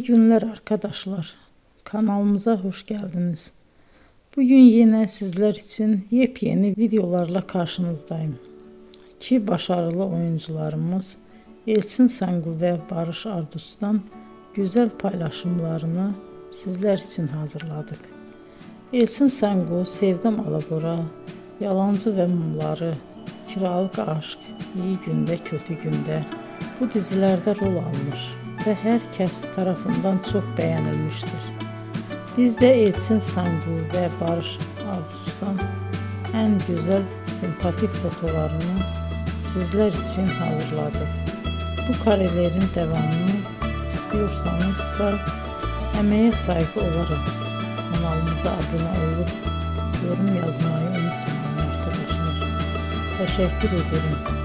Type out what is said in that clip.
İyi günler arkadaşlar. Kanalımıza hoş geldiniz. Bugün yine sizler için yepyeni videolarla karşınızdayım. İki başarılı oyuncularımız Elçin Sangu ve Barış Ardus'tan güzel paylaşımlarını sizler için hazırladık. Elçin Sangu, Sevdim Alabora, Yalancı ve Mumları, Kiralık Aşk, İyi Günde Kötü Günde bu dizilerde rol almış ve herkes tarafından çok beğenilmiştir. Biz de Elçin Sangu ve Barış Ardus'tan en güzel sempatik fotolarını sizler için hazırladık. Bu karelerin devamını istiyorsanızsa emeğe saygı olarak kanalımıza abone olup yorum yazmayı unutmayın arkadaşlar. Teşekkür ederim.